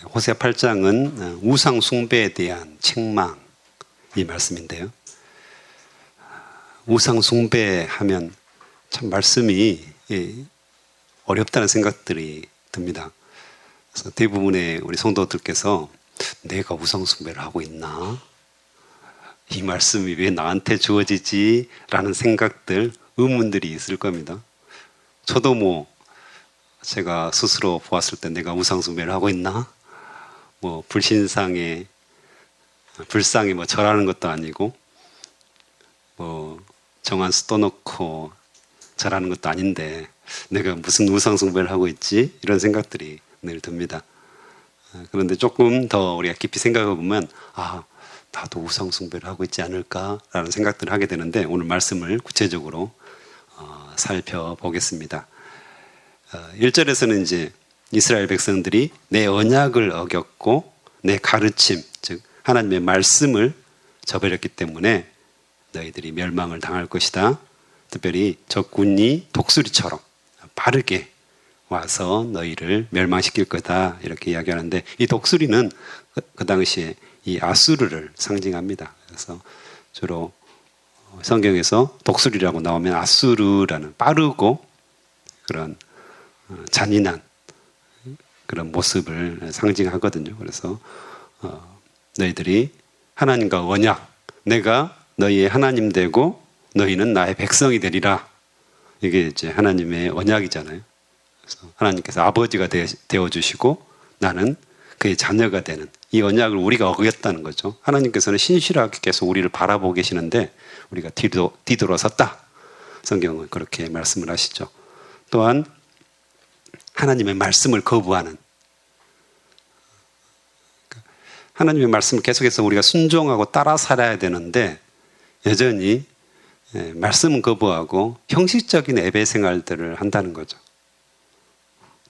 호세아 8장은 우상 숭배에 대한 책망이 말씀인데요. 우상 숭배하면 참 말씀이 어렵다는 생각들이 듭니다. 그래서 대부분의 우리 성도들께서 내가 우상 숭배를 하고 있나? 이 말씀이 왜 나한테 주어지지? 라는 생각들, 의문들이 있을 겁니다. 저도 제가 스스로 보았을 때 내가 우상 숭배를 하고 있나? 불신상에, 불상에 절하는 것도 아니고, 정한수 떠놓고 절하는 것도 아닌데, 내가 무슨 우상 숭배를 하고 있지? 이런 생각들이 늘 듭니다. 그런데 조금 더 우리가 깊이 생각해 보면, 나도 우상 숭배를 하고 있지 않을까라는 생각들을 하게 되는데, 오늘 말씀을 구체적으로 살펴보겠습니다. 1절에서는 이제 이스라엘 백성들이 내 언약을 어겼고 내 가르침, 즉 하나님의 말씀을 저버렸기 때문에 너희들이 멸망을 당할 것이다. 특별히 적군이 독수리처럼 빠르게 와서 너희를 멸망시킬 거다. 이렇게 이야기하는데, 이 독수리는 그 당시에 이 아수르를 상징합니다. 그래서 주로 성경에서 독수리라고 나오면 아수르라는 빠르고 그런 잔인한 그런 모습을 상징하거든요. 그래서 너희들이 하나님과 언약, 내가 너희의 하나님 되고 너희는 나의 백성이 되리라. 이게 이제 하나님의 언약이잖아요. 그래서 하나님께서 아버지가 되어주시고 나는 그의 자녀가 되는 이 언약을 우리가 어겼다는 거죠. 하나님께서는 신실하게 계속 우리를 바라보고 계시는데 우리가 뒤돌아섰다. 성경은 그렇게 말씀을 하시죠. 또한 하나님의 말씀을 거부하는, 하나님의 말씀을 계속해서 우리가 순종하고 따라 살아야 되는데 여전히 말씀은 거부하고 형식적인 예배 생활들을 한다는 거죠.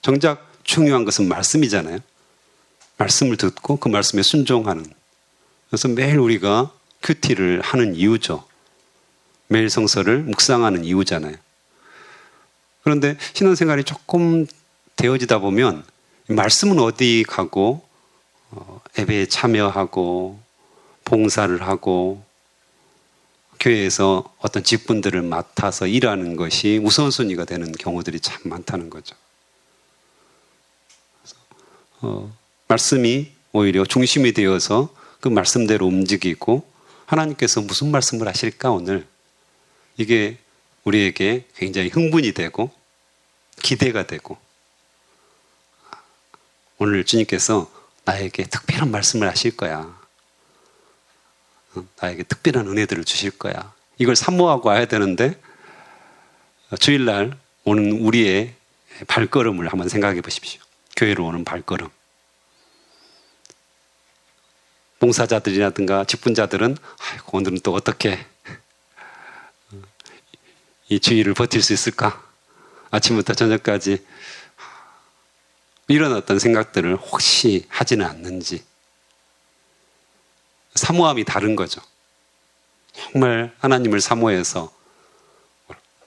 정작 중요한 것은 말씀이잖아요. 말씀을 듣고 그 말씀에 순종하는. 그래서 매일 우리가 큐티를 하는 이유죠. 매일 성서를 묵상하는 이유잖아요. 그런데 신앙생활이 조금 되어지다 보면 말씀은 어디 가고 예배에 참여하고 봉사를 하고 교회에서 어떤 직분들을 맡아서 일하는 것이 우선순위가 되는 경우들이 참 많다는 거죠. 말씀이 오히려 중심이 되어서 그 말씀대로 움직이고 하나님께서 무슨 말씀을 하실까 오늘, 이게 우리에게 굉장히 흥분이 되고 기대가 되고, 오늘 주님께서 나에게 특별한 말씀을 하실 거야. 나에게 특별한 은혜들을 주실 거야. 이걸 사모하고 와야 되는데 주일날 오는 우리의 발걸음을 한번 생각해 보십시오. 교회로 오는 발걸음. 봉사자들이라든가 직분자들은 오늘은 또 어떻게 이 주일을 버틸 수 있을까? 아침부터 저녁까지 이런 어떤 생각들을 혹시 하지는 않는지. 사모함이 다른 거죠. 정말 하나님을 사모해서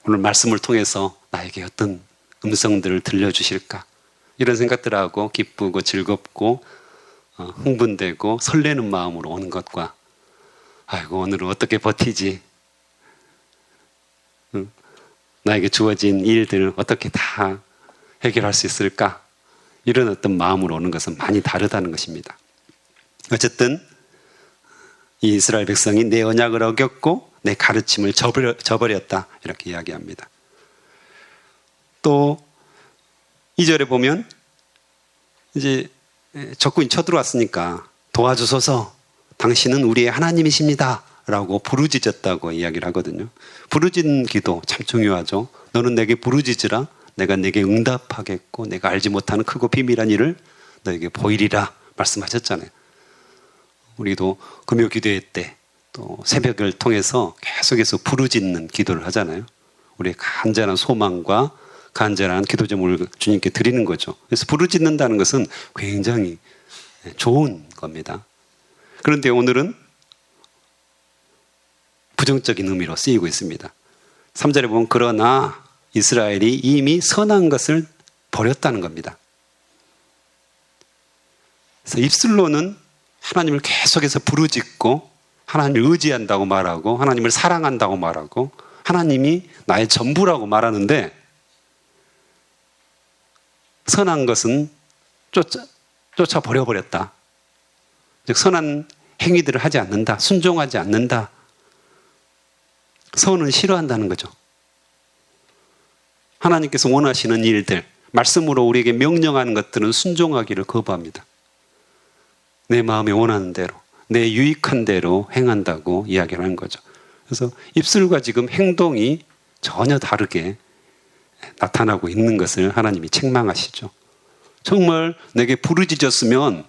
오늘 말씀을 통해서 나에게 어떤 음성들을 들려주실까? 이런 생각들하고 기쁘고 즐겁고 흥분되고 설레는 마음으로 오는 것과 아이고 오늘은 어떻게 버티지? 나에게 주어진 일들을 어떻게 다 해결할 수 있을까? 이런 어떤 마음으로 오는 것은 많이 다르다는 것입니다. 어쨌든 이 이스라엘 백성이 내 언약을 어겼고 내 가르침을 저버렸다. 이렇게 이야기합니다. 또 2절에 보면 이제 적군이 쳐들어왔으니까 도와주소서, 당신은 우리의 하나님이십니다 라고 부르짖었다고 이야기를 하거든요. 부르짖는 기도 참 중요하죠. 너는 내게 부르짖으라, 내가 내게 응답하겠고 내가 알지 못하는 크고 비밀한 일을 너에게 보이리라 말씀하셨잖아요. 우리도 금요 기도회 때 또 새벽을 통해서 계속해서 부르짖는 기도를 하잖아요. 우리의 간절한 소망과 간절한 기도 제목을 주님께 드리는 거죠. 그래서 부르짖는다는 것은 굉장히 좋은 겁니다. 그런데 오늘은 부정적인 의미로 쓰이고 있습니다. 3절에 보면 그러나 이스라엘이 이미 선한 것을 버렸다는 겁니다. 그래서 입술로는 하나님을 계속해서 부르짖고 하나님을 의지한다고 말하고 하나님을 사랑한다고 말하고 하나님이 나의 전부라고 말하는데 선한 것은 쫓아 버려버렸다. 즉 선한 행위들을 하지 않는다. 순종하지 않는다. 선을 싫어한다는 거죠. 하나님께서 원하시는 일들, 말씀으로 우리에게 명령하는 것들은 순종하기를 거부합니다. 내 마음에 원하는 대로, 내 유익한 대로 행한다고 이야기를 하는 거죠. 그래서 입술과 지금 행동이 전혀 다르게 나타나고 있는 것을 하나님이 책망하시죠. 정말 내게 부르짖었으면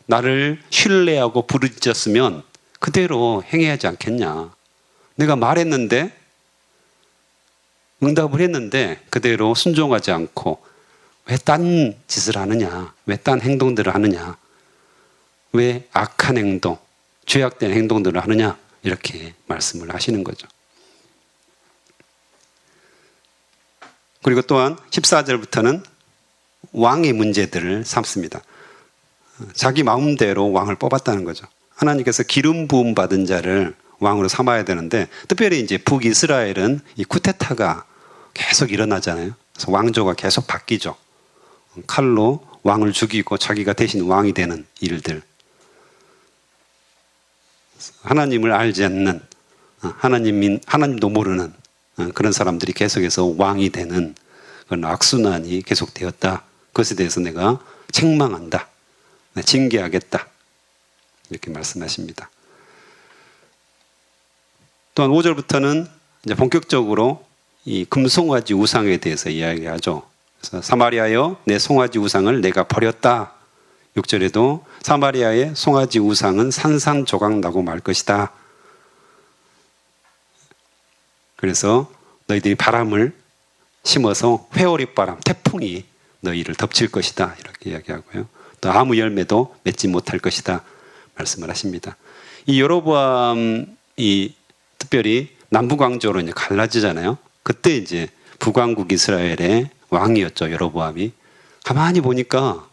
나를 신뢰하고 부르짖었으면 그대로 행해야 하지 않겠냐. 내가 말했는데 응답을 했는데 그대로 순종하지 않고 왜 딴 짓을 하느냐, 왜 딴 행동들을 하느냐, 왜 악한 행동, 죄악된 행동들을 하느냐, 이렇게 말씀을 하시는 거죠. 그리고 또한 14절부터는 왕의 문제들을 삼습니다. 자기 마음대로 왕을 뽑았다는 거죠. 하나님께서 기름 부음 받은 자를 왕으로 삼아야 되는데, 특별히 이제 북이스라엘은 이 쿠데타가 계속 일어나잖아요. 그래서 왕조가 계속 바뀌죠. 칼로 왕을 죽이고 자기가 대신 왕이 되는 일들. 하나님을 알지 않는, 하나님도 모르는 그런 사람들이 계속해서 왕이 되는 그런 악순환이 계속되었다. 그것에 대해서 내가 책망한다. 징계하겠다. 이렇게 말씀하십니다. 또한 5절부터는 이제 본격적으로 이 금송아지 우상에 대해서 이야기하죠. 그래서 사마리아여 내 송아지 우상을 내가 버렸다. 6절에도 사마리아의 송아지 우상은 산산조각 나고 말 것이다. 그래서 너희들이 바람을 심어서 회오리바람, 태풍이 너희를 덮칠 것이다. 이렇게 이야기하고요. 또 아무 열매도 맺지 못할 것이다. 말씀을 하십니다. 이 여로보암이 특별히 남북왕조로 이제 갈라지잖아요. 그때 이제 북왕국 이스라엘의 왕이었죠. 여로보암이. 가만히 보니까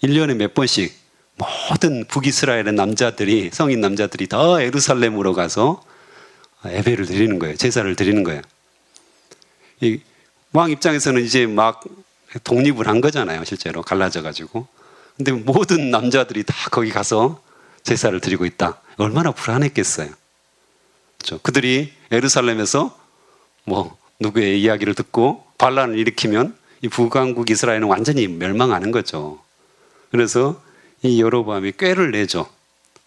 1년에 몇 번씩 모든 북이스라엘의 남자들이, 성인 남자들이 다 예루살렘으로 가서 예배를 드리는 거예요. 제사를 드리는 거예요. 이 왕 입장에서는 이제 막 독립을 한 거잖아요. 실제로 갈라져가지고. 근데 모든 남자들이 다 거기 가서 제사를 드리고 있다. 얼마나 불안했겠어요. 그렇죠? 그들이 예루살렘에서 뭐 누구의 이야기를 듣고 반란을 일으키면 이 북왕국 이스라엘은 완전히 멸망하는 거죠. 그래서 이 여로보암이 꾀를 내죠.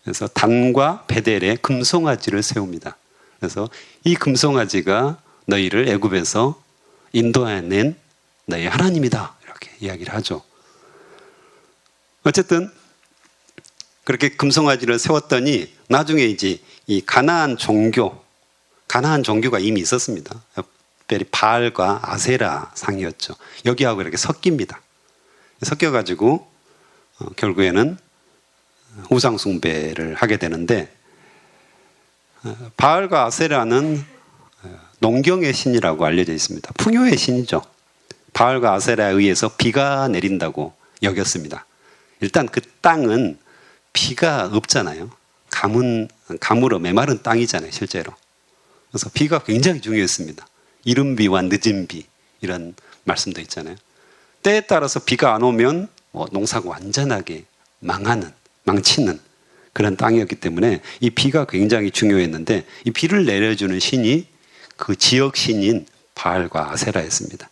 그래서 단과 베델에 금송아지를 세웁니다. 그래서 이 금송아지가 너희를 애굽에서 인도해낸 너희 하나님이다. 이렇게 이야기를 하죠. 어쨌든 그렇게 금송아지를 세웠더니 나중에 이제 이 가나안 종교가 이미 있었습니다. 특별히 바알과 아세라 상이었죠. 여기하고 이렇게 섞입니다. 섞여가지고 결국에는 우상 숭배를 하게 되는데, 바알과 아세라는 농경의 신이라고 알려져 있습니다. 풍요의 신이죠. 바알과 아세라에 의해서 비가 내린다고 여겼습니다. 일단 그 땅은 비가 없잖아요. 가물어 메마른 땅이잖아요, 실제로. 그래서 비가 굉장히 중요했습니다. 이른 비와 늦은 비, 이런 말씀도 있잖아요. 때에 따라서 비가 안 오면 농사가 완전하게 망치는 그런 땅이었기 때문에 이 비가 굉장히 중요했는데, 이 비를 내려주는 신이 그 지역 신인 바알과 아세라였습니다.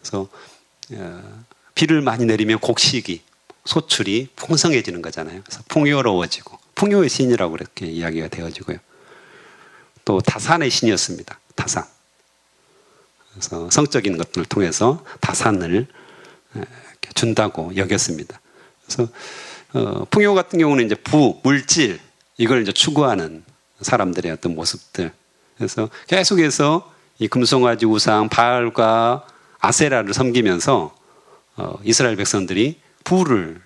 그래서 비를 많이 내리면 곡식이, 소출이 풍성해지는 거잖아요. 그래서 풍요로워지고, 풍요의 신이라고 이렇게 이야기가 되어지고요. 또 다산의 신이었습니다. 다산. 그래서 성적인 것들을 통해서 다산을 준다고 여겼습니다. 그래서 풍요 같은 경우는 이제 물질, 이걸 이제 추구하는 사람들의 어떤 모습들. 그래서 계속해서 이 금송아지 우상 바알과 아세라를 섬기면서 이스라엘 백성들이 부를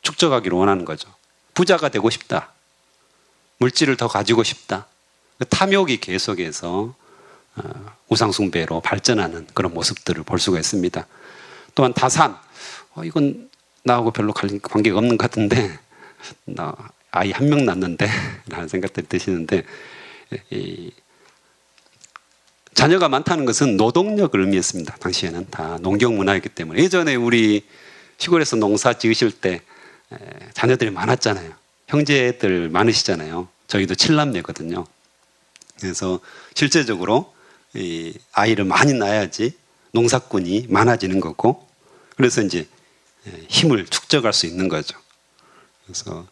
축적하기를 원하는 거죠. 부자가 되고 싶다. 물질을 더 가지고 싶다. 탐욕이 계속해서 우상 숭배로 발전하는 그런 모습들을 볼 수가 있습니다. 또한 다산, 이건 나하고 별로 관계가 없는 것 같은데 나 아이 한 명 낳는데 라는 생각들이 드시는데, 자녀가 많다는 것은 노동력을 의미했습니다. 당시에는 다 농경 문화였기 때문에. 예전에 우리 시골에서 농사 지으실 때 자녀들이 많았잖아요. 형제들 많으시잖아요. 저희도 7남매거든요. 그래서 실제적으로 이 아이를 많이 낳아야지 농사꾼이 많아지는 거고, 그래서 이제 힘을 축적할 수 있는 거죠. 그래서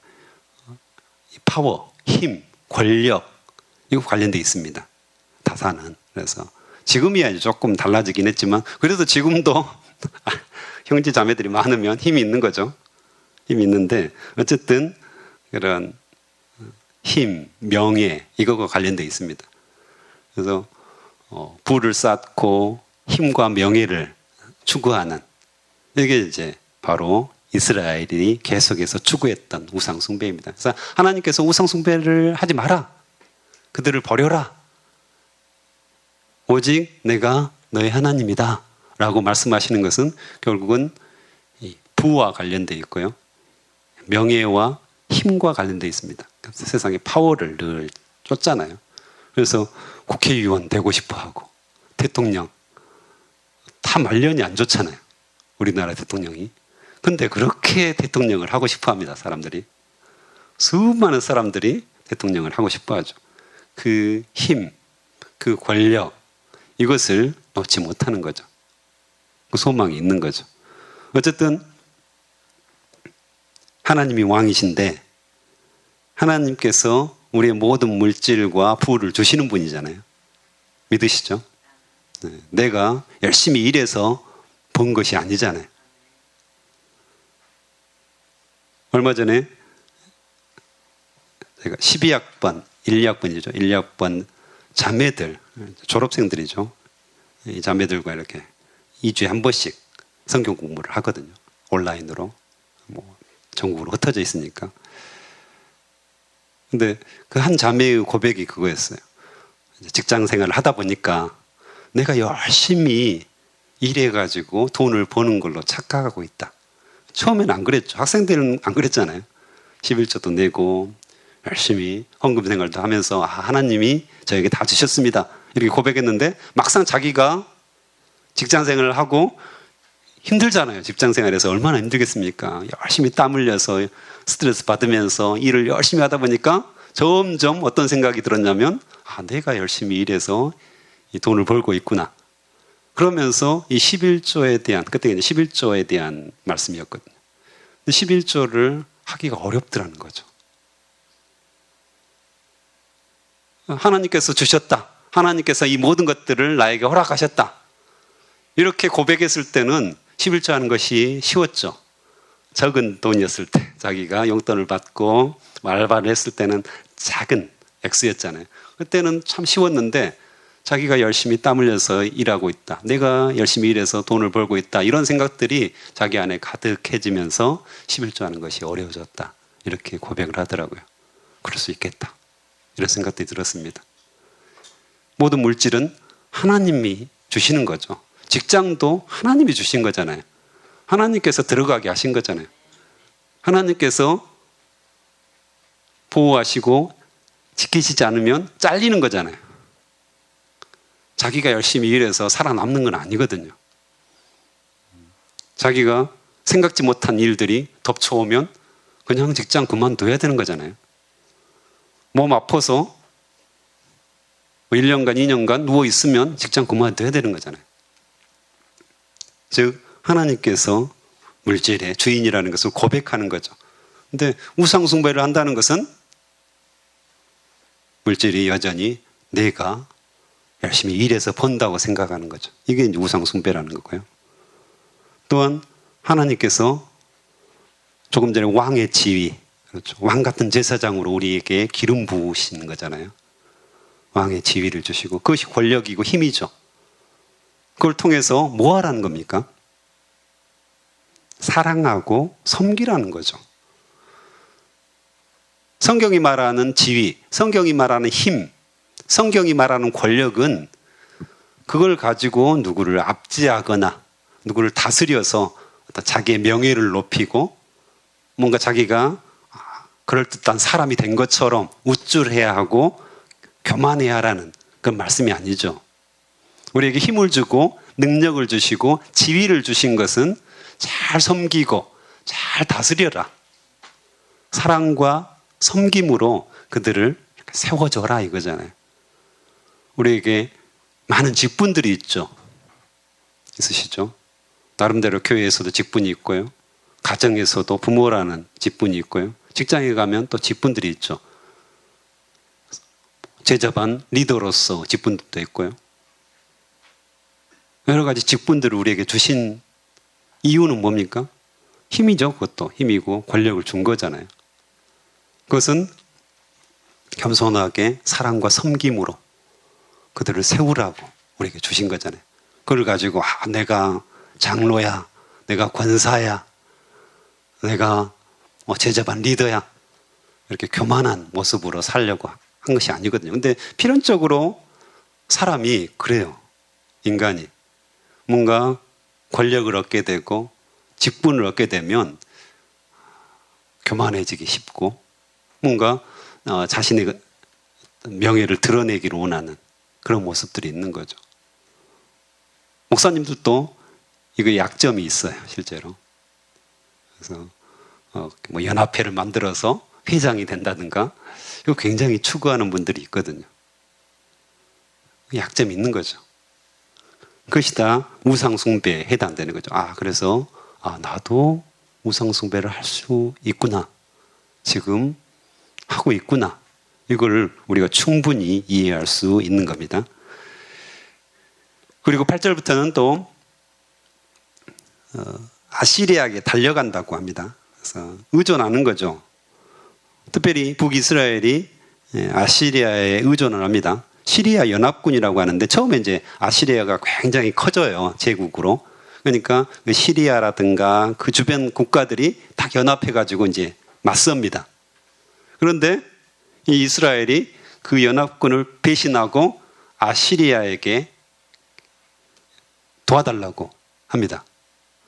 파워, 힘, 권력, 이거 관련돼 있습니다. 다사는. 그래서 지금이야 조금 달라지긴 했지만, 그래도 지금도 형제 자매들이 많으면 힘이 있는 거죠. 힘이 있는데, 어쨌든 그런 힘, 명예, 이거가 관련돼 있습니다. 그래서 부를 쌓고 힘과 명예를 추구하는, 이게 이제 바로 이스라엘이 계속해서 추구했던 우상숭배입니다. 그래서 하나님께서 우상숭배를 하지 마라, 그들을 버려라, 오직 내가 너의 하나님이다 라고 말씀하시는 것은 결국은 부와 관련되어 있고요, 명예와 힘과 관련되어 있습니다. 세상의 파워를 늘 쫓잖아요. 그래서 국회의원 되고 싶어하고 대통령 다 말년이 안 좋잖아요, 우리나라 대통령이. 근데 그렇게 대통령을 하고 싶어합니다. 사람들이, 수많은 사람들이 대통령을 하고 싶어하죠. 그 힘, 그 권력, 이것을 놓지 못하는 거죠. 그 소망이 있는 거죠. 어쨌든 하나님이 왕이신데, 하나님께서 우리의 모든 물질과 부를 주시는 분이잖아요. 믿으시죠? 네, 내가 열심히 일해서 번 것이 아니잖아요. 얼마 전에 제가 12학번, 1학번이죠. 1학번 자매들, 졸업생들이죠. 이 자매들과 이렇게 2주에 한 번씩 성경 공부를 하거든요. 온라인으로. 전국으로 흩어져 있으니까. 근데 그 한 자매의 고백이 그거였어요. 직장 생활을 하다 보니까 내가 열심히 일해가지고 돈을 버는 걸로 착각하고 있다. 처음에는 안 그랬죠. 학생들은 안 그랬잖아요. 11조도 내고 열심히 헌금 생활도 하면서 하나님이 저에게 다 주셨습니다, 이렇게 고백했는데, 막상 자기가 직장 생활을 하고 힘들잖아요. 직장 생활에서 얼마나 힘들겠습니까? 열심히 땀 흘려서 스트레스 받으면서 일을 열심히 하다 보니까 점점 어떤 생각이 들었냐면, 내가 열심히 일해서 이 돈을 벌고 있구나. 그러면서 이 11조에 대한, 그때 이제 11조에 대한 말씀이었거든요. 근데 11조를 하기가 어렵더라는 거죠. 하나님께서 주셨다, 하나님께서 이 모든 것들을 나에게 허락하셨다, 이렇게 고백했을 때는 11조 하는 것이 쉬웠죠. 적은 돈이었을 때, 자기가 용돈을 받고 알바를 했을 때는 작은 액수였잖아요. 그때는 참 쉬웠는데, 자기가 열심히 땀 흘려서 일하고 있다, 내가 열심히 일해서 돈을 벌고 있다, 이런 생각들이 자기 안에 가득해지면서 11조 하는 것이 어려워졌다, 이렇게 고백을 하더라고요. 그럴 수 있겠다, 이런 생각들이 들었습니다. 모든 물질은 하나님이 주시는 거죠. 직장도 하나님이 주신 거잖아요. 하나님께서 들어가게 하신 거잖아요. 하나님께서 보호하시고 지키시지 않으면 잘리는 거잖아요. 자기가 열심히 일해서 살아남는 건 아니거든요. 자기가 생각지 못한 일들이 덮쳐오면 그냥 직장 그만둬야 되는 거잖아요. 몸 아파서 1년간, 2년간 누워있으면 직장 그만둬야 되는 거잖아요. 즉 하나님께서 물질의 주인이라는 것을 고백하는 거죠. 근데 우상숭배를 한다는 것은 물질이 여전히 내가 열심히 일해서 번다고 생각하는 거죠. 이게 이제 우상숭배라는 거고요. 또한 하나님께서 조금 전에 왕의 지위, 그렇죠, 왕 같은 제사장으로 우리에게 기름 부으시는 거잖아요. 왕의 지위를 주시고, 그것이 권력이고 힘이죠. 그걸 통해서 뭐 하라는 겁니까? 사랑하고 섬기라는 거죠. 성경이 말하는 지위, 성경이 말하는 힘, 성경이 말하는 권력은 그걸 가지고 누구를 압제하거나 누구를 다스려서 어떤 자기의 명예를 높이고 뭔가 자기가 그럴듯한 사람이 된 것처럼 우쭐해야 하고 교만해야 하라는 그런 말씀이 아니죠. 우리에게 힘을 주고 능력을 주시고 지위를 주신 것은 잘 섬기고 잘 다스려라. 사랑과 섬김으로 그들을 세워줘라 이거잖아요. 우리에게 많은 직분들이 있으시죠? 나름대로 교회에서도 직분이 있고요. 가정에서도 부모라는 직분이 있고요. 직장에 가면 또 직분들이 있죠. 제자반 리더로서 직분도 있고요. 여러 가지 직분들을 우리에게 주신 이유는 뭡니까? 힘이죠. 그것도 힘이고 권력을 준 거잖아요. 그것은 겸손하게 사랑과 섬김으로 그들을 세우라고 우리에게 주신 거잖아요. 그걸 가지고 내가 장로야, 내가 권사야, 내가 제자반 리더야 이렇게 교만한 모습으로 살려고 한 것이 아니거든요. 근데 필연적으로 사람이 그래요. 인간이 뭔가 권력을 얻게 되고 직분을 얻게 되면 교만해지기 쉽고 뭔가 자신의 명예를 드러내기를 원하는 그런 모습들이 있는 거죠. 목사님들도 이거 약점이 있어요, 실제로. 그래서 뭐 연합회를 만들어서 회장이 된다든가 이거 굉장히 추구하는 분들이 있거든요. 약점이 있는 거죠. 그것이 다 우상숭배에 해당되는 거죠. 그래서 나도 우상숭배를 할 수 있구나. 지금 하고 있구나. 이걸 우리가 충분히 이해할 수 있는 겁니다. 그리고 8절부터는 또 아시리아에게 달려간다고 합니다. 그래서 의존하는 거죠. 특별히 북이스라엘이 아시리아에 의존을 합니다. 시리아 연합군이라고 하는데 처음에 이제 아시리아가 굉장히 커져요. 제국으로. 그러니까 시리아라든가 그 주변 국가들이 다 연합해가지고 이제 맞섭니다. 그런데 이 이스라엘이 그 연합군을 배신하고 아시리아에게 도와달라고 합니다.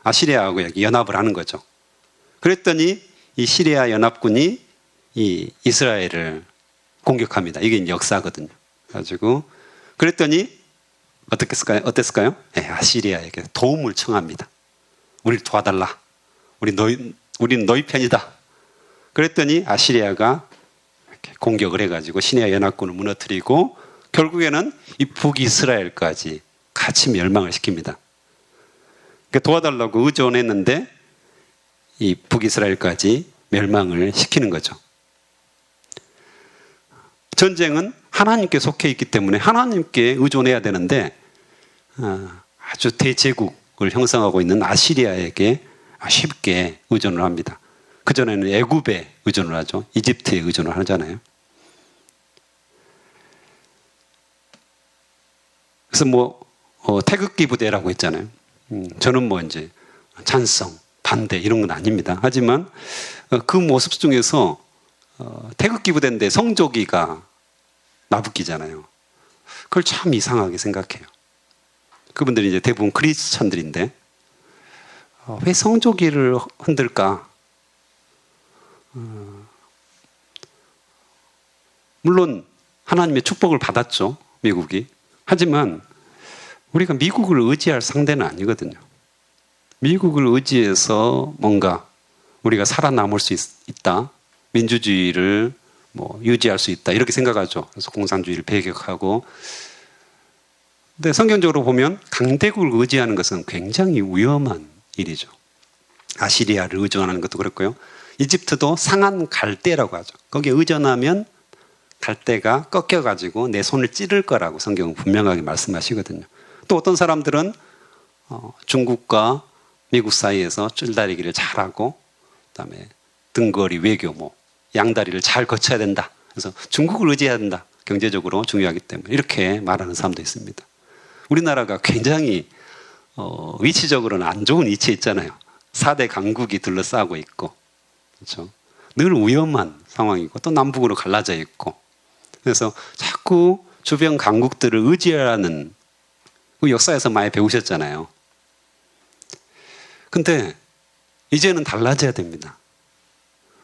아시리아하고 연합을 하는 거죠. 그랬더니 이 시리아 연합군이 이 이스라엘을 공격합니다. 이게 이제 역사거든요. 가지고 그랬더니 어땠을까요? 아시리아에게 도움을 청합니다. 우리를 도와달라. 우리는 너희 편이다. 그랬더니 아시리아가 이렇게 공격을 해가지고 시리아 연합군을 무너뜨리고 결국에는 이 북이스라엘까지 같이 멸망을 시킵니다. 그러니까 도와달라고 의존했는데 이 북이스라엘까지 멸망을 시키는 거죠. 전쟁은 하나님께 속해 있기 때문에 하나님께 의존해야 되는데 아주 대제국을 형성하고 있는 아시리아에게 쉽게 의존을 합니다. 그전에는 애굽에 의존을 하죠. 이집트에 의존을 하잖아요. 그래서 태극기 부대라고 했잖아요. 저는 이제 찬성, 반대 이런 건 아닙니다. 하지만 그 모습 중에서 태극기 부대인데 성조기가 나부끼잖아요. 그걸 참 이상하게 생각해요. 그분들이 이제 대부분 크리스천들인데 왜 성조기를 흔들까? 물론 하나님의 축복을 받았죠. 미국이. 하지만 우리가 미국을 의지할 상대는 아니거든요. 미국을 의지해서 뭔가 우리가 살아남을 수 있다. 민주주의를 유지할 수 있다. 이렇게 생각하죠. 그래서 공산주의를 배격하고. 근데 성경적으로 보면 강대국을 의지하는 것은 굉장히 위험한 일이죠. 아시리아를 의존하는 것도 그렇고요. 이집트도 상한 갈대라고 하죠. 거기에 의존하면 갈대가 꺾여가지고 내 손을 찌를 거라고 성경은 분명하게 말씀하시거든요. 또 어떤 사람들은 중국과 미국 사이에서 줄다리기를 잘하고 그다음에 등거리 외교 양다리를 잘 거쳐야 된다. 그래서 중국을 의지해야 된다. 경제적으로 중요하기 때문에 이렇게 말하는 사람도 있습니다. 우리나라가 굉장히 위치적으로는 안 좋은 위치에 있잖아요. 4대 강국이 둘러싸고 있고 그렇죠? 늘 위험한 상황이고 또 남북으로 갈라져 있고 그래서 자꾸 주변 강국들을 의지하라는 그 역사에서 많이 배우셨잖아요. 근데 이제는 달라져야 됩니다.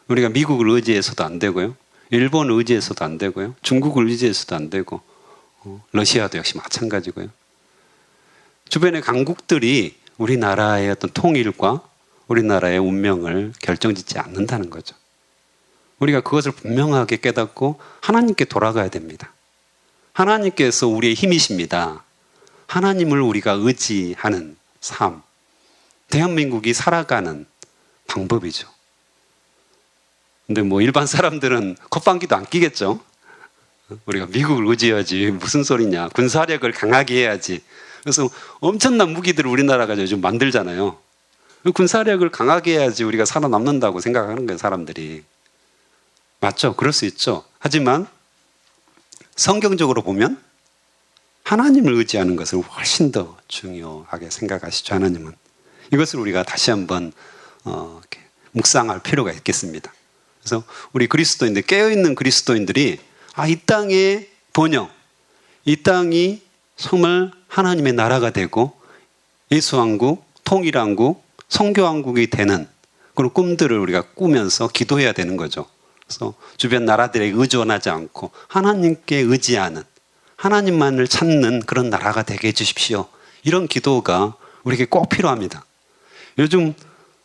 우리가 미국을 의지해서도 안 되고요. 일본을 의지해서도 안 되고요. 중국을 의지해서도 안 되고 러시아도 역시 마찬가지고요. 주변의 강국들이 우리나라의 어떤 통일과 우리나라의 운명을 결정짓지 않는다는 거죠. 우리가 그것을 분명하게 깨닫고 하나님께 돌아가야 됩니다. 하나님께서 우리의 힘이십니다. 하나님을 우리가 의지하는 삶, 대한민국이 살아가는 방법이죠. 근데 뭐 일반 사람들은 콧방귀도 안 끼겠죠. 우리가 미국을 의지해야지 무슨 소리냐, 군사력을 강하게 해야지. 그래서 엄청난 무기들을 우리나라가 요즘 만들잖아요. 군사력을 강하게 해야지 우리가 살아남는다고 생각하는 거예요, 사람들이. 맞죠? 그럴 수 있죠. 하지만 성경적으로 보면 하나님을 의지하는 것을 훨씬 더 중요하게 생각하시죠, 하나님은. 이것을 우리가 다시 한번 이렇게 묵상할 필요가 있겠습니다. 그래서 우리 그리스도인들, 깨어있는 그리스도인들이 이 땅의 번영, 이 땅이 정말 하나님의 나라가 되고 예수왕국, 통일왕국, 성교왕국이 되는 그런 꿈들을 우리가 꾸면서 기도해야 되는 거죠. 그래서 주변 나라들에 의존하지 않고 하나님께 의지하는, 하나님만을 찾는 그런 나라가 되게 해주십시오. 이런 기도가 우리에게 꼭 필요합니다. 요즘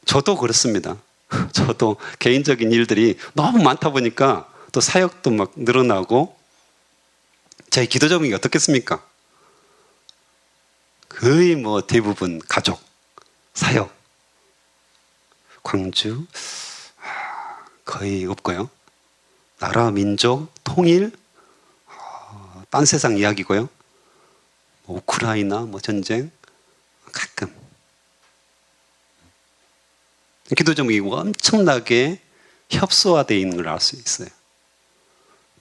저도 그렇습니다. 저도 개인적인 일들이 너무 많다 보니까 또 사역도 막 늘어나고, 제 기도 제목이 어떻겠습니까? 거의 뭐 대부분 가족, 사역, 광주 거의 없고요. 나라, 민족, 통일, 딴 세상 이야기고요. 우크라이나, 뭐 전쟁, 가끔. 기도 제목이 엄청나게 협소화되어 있는 걸 알 수 있어요.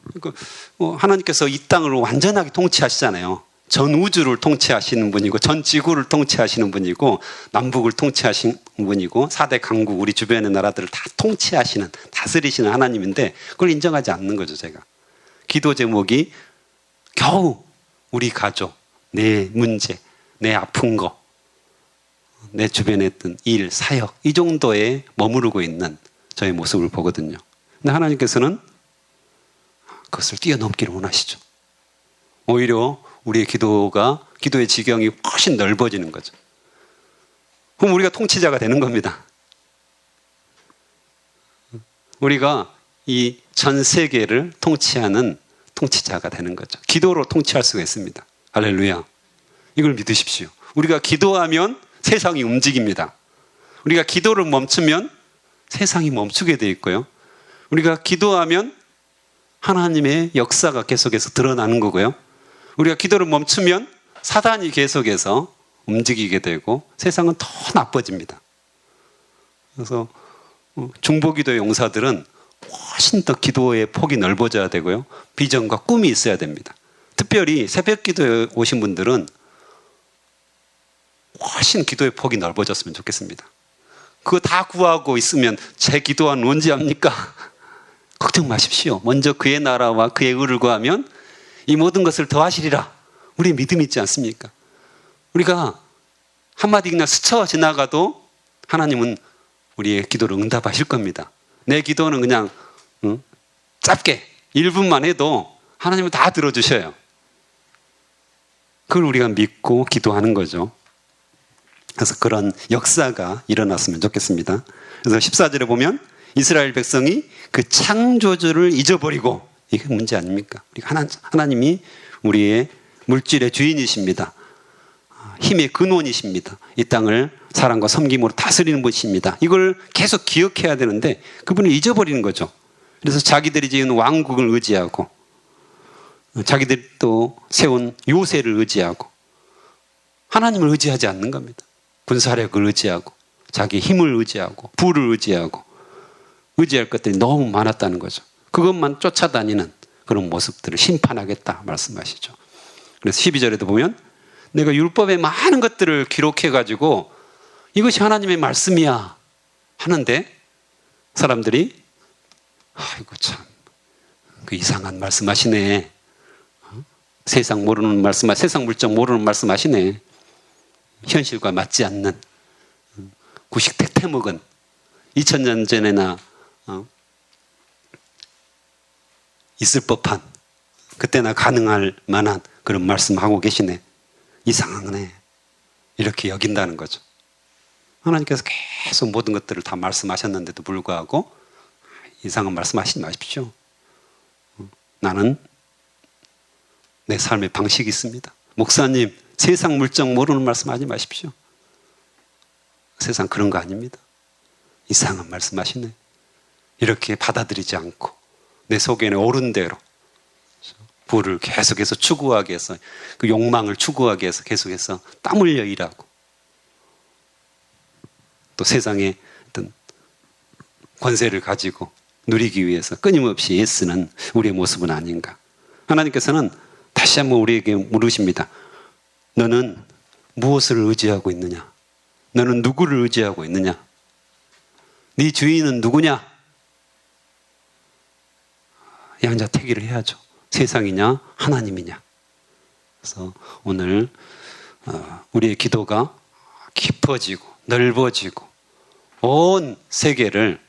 그러니까 하나님께서 이 땅을 완전하게 통치하시잖아요. 전 우주를 통치하시는 분이고, 전 지구를 통치하시는 분이고, 남북을 통치하시는 분이고, 4대 강국, 우리 주변의 나라들을 다 통치하시는, 다스리시는 하나님인데 그걸 인정하지 않는 거죠, 제가. 기도 제목이 겨우 우리 가족, 내 문제, 내 아픈 거, 내 주변에 있던 일, 사역, 이 정도에 머무르고 있는 저의 모습을 보거든요. 근데 하나님께서는 그것을 뛰어넘기를 원하시죠. 오히려 우리의 기도의 지경이 훨씬 넓어지는 거죠. 그럼 우리가 통치자가 되는 겁니다. 우리가 이 전 세계를 통치하는 통치자가 되는 거죠. 기도로 통치할 수가 있습니다. 할렐루야. 이걸 믿으십시오. 우리가 기도하면 세상이 움직입니다. 우리가 기도를 멈추면 세상이 멈추게 되어 있고요. 우리가 기도하면 하나님의 역사가 계속해서 드러나는 거고요. 우리가 기도를 멈추면 사단이 계속해서 움직이게 되고 세상은 더 나빠집니다. 그래서 중보기도의 용사들은 훨씬 더 기도의 폭이 넓어져야 되고요. 비전과 꿈이 있어야 됩니다. 특별히 새벽기도에 오신 분들은 훨씬 기도의 폭이 넓어졌으면 좋겠습니다. 그거 다 구하고 있으면 제 기도는 언제 합니까? 걱정 마십시오. 먼저 그의 나라와 그의 의를 구하면 이 모든 것을 더하시리라. 우리의 믿음이 있지 않습니까? 우리가 한마디 그냥 스쳐 지나가도 하나님은 우리의 기도를 응답하실 겁니다. 내 기도는 그냥 짧게 1분만 해도 하나님은 다 들어주셔요. 그걸 우리가 믿고 기도하는 거죠. 그래서 그런 역사가 일어났으면 좋겠습니다. 그래서 14절에 보면 이스라엘 백성이 그 창조주를 잊어버리고, 이게 문제 아닙니까? 하나님이 우리의 물질의 주인이십니다. 힘의 근원이십니다. 이 땅을 사랑과 섬김으로 다스리는 분이십니다. 이걸 계속 기억해야 되는데 그분을 잊어버리는 거죠. 그래서 자기들이 지은 왕국을 의지하고, 자기들이 또 세운 요새를 의지하고, 하나님을 의지하지 않는 겁니다. 군사력을 의지하고, 자기 힘을 의지하고, 부를 의지하고, 의지할 것들이 너무 많았다는 거죠. 그것만 쫓아다니는 그런 모습들을 심판하겠다 말씀하시죠. 그래서 12절에도 보면 내가 율법의 많은 것들을 기록해가지고 이것이 하나님의 말씀이야 하는데 사람들이 아이고 참 그 이상한 말씀하시네. 세상 모르는 말씀, 세상 물정 모르는 말씀하시네. 현실과 맞지 않는 구식 태태먹은 2000년 전에나 있을 법한, 그때나 가능할 만한 그런 말씀하고 계시네. 이상하네. 이렇게 여긴다는 거죠. 하나님께서 계속 모든 것들을 다 말씀하셨는데도 불구하고 이상한 말씀하시지 마십시오. 나는 내 삶의 방식이 있습니다. 목사님, 세상 물정 모르는 말씀하지 마십시오. 세상 그런 거 아닙니다. 이상한 말씀하시네. 이렇게 받아들이지 않고 내 속에는 옳은 대로 부를 계속해서 추구하기 위해서, 그 욕망을 추구하기 위해서 계속해서 땀 흘려 일하고, 또 세상의 어떤 권세를 가지고 누리기 위해서 끊임없이 애쓰는 우리의 모습은 아닌가. 하나님께서는 다시 한번 우리에게 물으십니다. 너는 무엇을 의지하고 있느냐? 너는 누구를 의지하고 있느냐? 네 주인은 누구냐? 양자택일을 해야죠. 세상이냐 하나님이냐. 그래서 오늘 우리의 기도가 깊어지고 넓어지고 온 세계를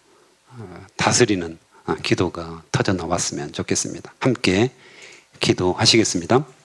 다스리는 기도가 터져 나왔으면 좋겠습니다. 함께 기도하시겠습니다.